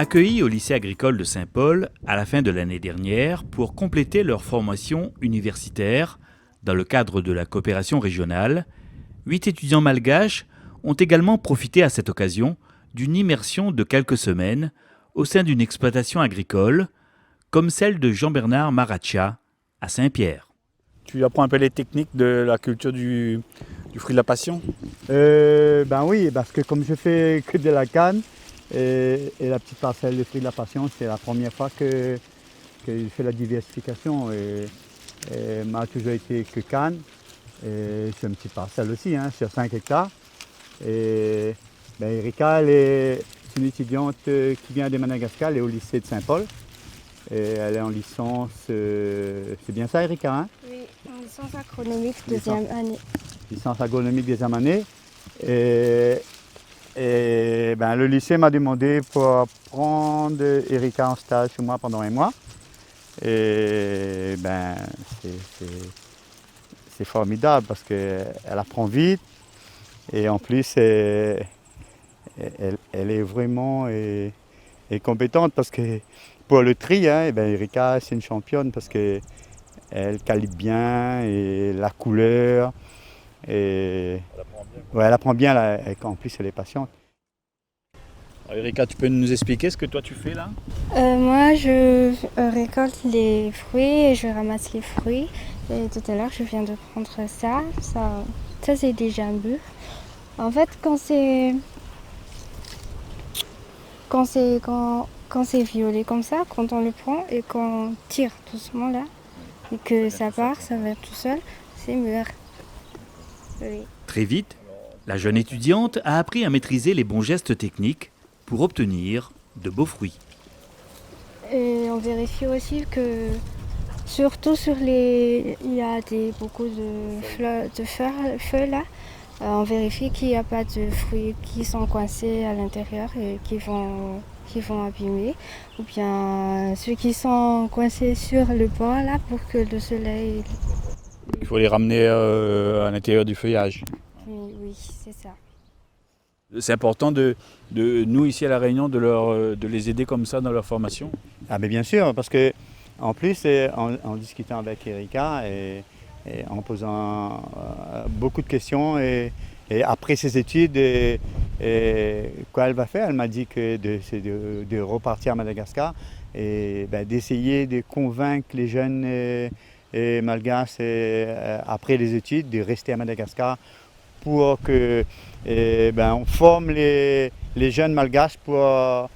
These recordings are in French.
Accueillis au lycée agricole de Saint-Paul à la fin de l'année dernière pour compléter leur formation universitaire dans le cadre de la coopération régionale, 8 étudiants malgaches ont également profité à cette occasion d'une immersion de quelques semaines au sein d'une exploitation agricole, comme celle de Jean-Bernard Maracha à Saint-Pierre. Tu apprends un peu les techniques de la culture du fruit de la passion? Ben oui, parce que comme je fais que de la canne et la petite parcelle de fruits de la passion, c'est la première fois que je fais la diversification. Et m'a toujours été que canne. Et c'est une petite parcelle aussi, sur 5 hectares. Et Erika, c'est une étudiante qui vient de Madagascar, elle est au lycée de Saint-Paul. Et elle est en licence, c'est bien ça Erika, hein? Oui, en licence agronomique deuxième année. Licence agronomique deuxième année. Et le lycée m'a demandé pour prendre Erika en stage chez moi pendant 1 mois. Et c'est formidable parce qu'elle apprend vite et en plus elle est vraiment compétente parce que pour le tri, Erika c'est une championne parce qu'elle calibre bien et la couleur. Et elle apprend bien en plus elle est patiente. Alors, Erika, tu peux nous expliquer ce que toi tu fais là? Moi, je récolte les fruits et je ramasse les fruits. Et tout à l'heure, je viens de prendre ça. Ça c'est déjà mûr. En fait, quand c'est violet comme ça, quand on le prend et qu'on tire doucement là, et que ça part, ça va tout seul, c'est mûr. Oui. Très vite, la jeune étudiante a appris à maîtriser les bons gestes techniques pour obtenir de beaux fruits. Et on vérifie aussi que, surtout il y a beaucoup de feuilles là, on vérifie qu'il n'y a pas de fruits qui sont coincés à l'intérieur et qui vont abîmer, ou bien ceux qui sont coincés sur le bord là pour que le soleil... Il faut les ramener à l'intérieur du feuillage. Oui, c'est ça. C'est important de nous ici à La Réunion de les aider comme ça dans leur formation? Ah mais bien sûr, parce que en plus en discutant avec Erika et en posant beaucoup de questions et après ses études quoi elle va faire, elle m'a dit que c'est de repartir à Madagascar et d'essayer de convaincre les jeunes malgaches après les études de rester à Madagascar pour que on forme les jeunes malgaches pour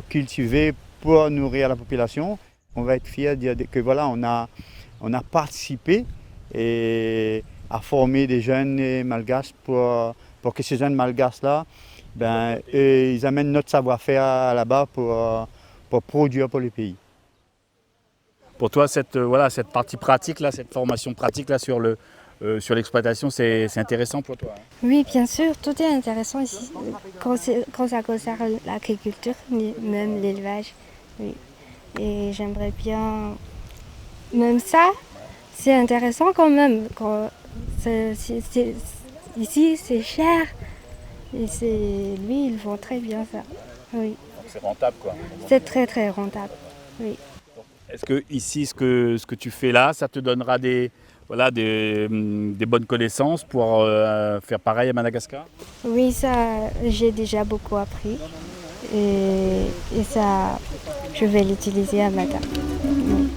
cultiver, pour nourrir la population. On va être fiers de dire que voilà, on a participé à former des jeunes malgaches pour que ces jeunes malgaches-là, ils amènent notre savoir-faire là-bas pour produire pour le pays. Pour toi, cette partie pratique, là, cette formation pratique là, sur l'exploitation, c'est intéressant pour toi? Oui, bien sûr, tout est intéressant ici, quand ça concerne l'agriculture, même l'élevage. Oui. Et j'aimerais bien, même ça, c'est intéressant quand même. Ici, c'est cher. Et lui, ils vont très bien ça. Oui. Donc c'est rentable quoi? C'est très très rentable, oui. Est-ce que ici, ce que tu fais là, ça te donnera des bonnes connaissances pour faire pareil à Madagascar? Oui, ça, j'ai déjà beaucoup appris. Et ça, je vais l'utiliser à Madagascar. Oui.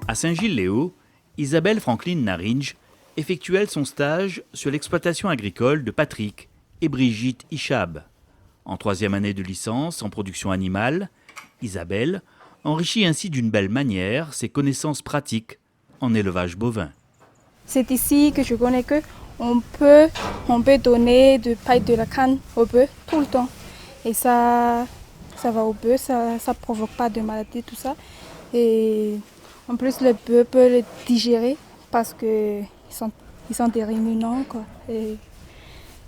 À Saint-Gilles-Léo, Isabelle Franklin Naringe effectuait son stage sur l'exploitation agricole de Patrick et Brigitte Ichab. En 3e année de licence en production animale, Isabelle enrichit ainsi d'une belle manière ses connaissances pratiques en élevage bovin. C'est ici que je connais qu'on peut donner de paille de la canne au bœuf tout le temps. Et ça va au bœuf, ça ne provoque pas de maladie, tout ça. Et en plus, le bœuf peut le digérer parce qu'ils sont des ruminants, quoi. Et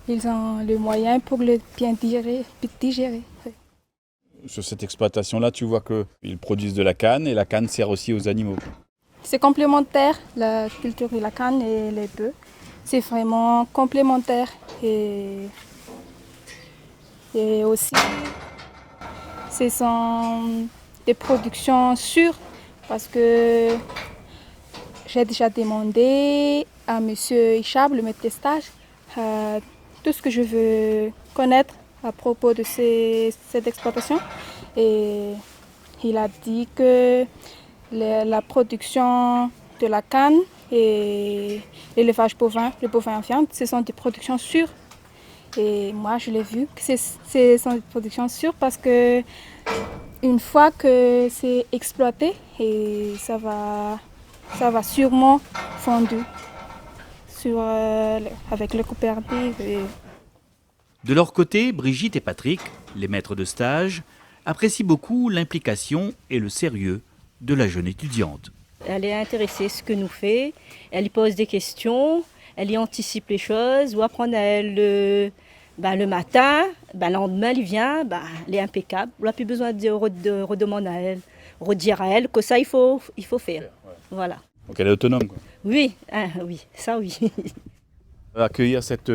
ils ont le moyen pour le bien digérer. Sur cette exploitation-là, tu vois qu'ils produisent de la canne et la canne sert aussi aux animaux. C'est complémentaire, la culture de la canne et les bœufs. c'est vraiment complémentaire et aussi ce sont des productions sûres parce que j'ai déjà demandé à M. Hichab, le maître des stages, tout ce que je veux connaître à propos de cette exploitation. Et il a dit que la production de la canne et l'élevage bovin, le bovin en viande, ce sont des productions sûres. Et moi, je l'ai vu que ce sont des productions sûres parce que une fois que c'est exploité, et ça va sûrement fondre avec le coopérative. De leur côté, Brigitte et Patrick, les maîtres de stage, apprécient beaucoup l'implication et le sérieux de la jeune étudiante. Elle est intéressée à ce que nous fait, elle y pose des questions, elle y anticipe les choses, ou apprendre à elle le matin, le lendemain elle vient, elle est impeccable, on n'a plus besoin de redemander à elle, redire à elle que ça il faut faire. Voilà. Donc elle est autonome, quoi. Oui, oui, ça oui. Accueillir cette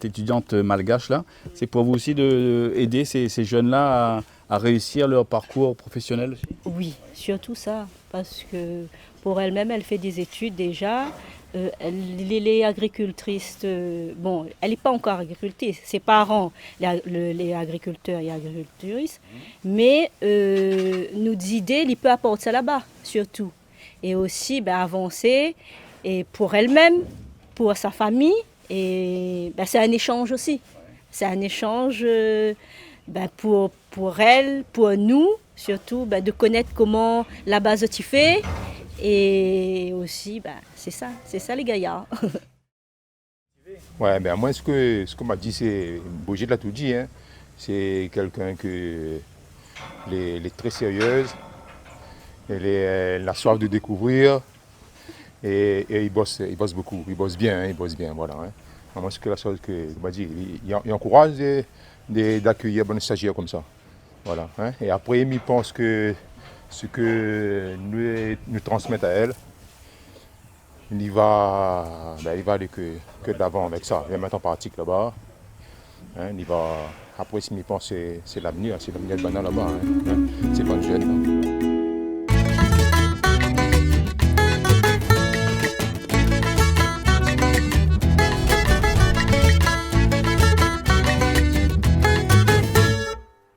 étudiante malgache là, c'est pour vous aussi d'aider ces jeunes-là à réussir leur parcours professionnel aussi? Oui, surtout ça, parce que pour elle-même, elle fait des études déjà. Elle est agricultrice, bon, elle n'est pas encore agricultrice, ses parents, les agriculteurs et agricultrices, mais nos idées, il peut apporter ça là-bas, surtout. Et aussi avancer, et pour elle-même, pour sa famille, et c'est un échange aussi. C'est un échange pour elle, pour nous, surtout de connaître comment la base tu fais. Et aussi, c'est ça les gaillards. Ouais, moi ce que m'a dit, c'est, Brigitte l'a tout dit, hein, c'est quelqu'un elle est très sérieuse, elle a soif de découvrir et il bosse beaucoup, il bosse bien, voilà. Hein. Moi c'est que la chose que m'a dit, il encourage d'accueillir bonnes stagiaires comme ça, voilà. Hein. Et après il pense que ce que nous transmettre à elle, il va aller que de l'avant avec ça. Il va mettre en pratique là-bas. Hein, après, ce qu'il pense, c'est l'avenir de Bana là-bas. Hein. C'est pas une jeune.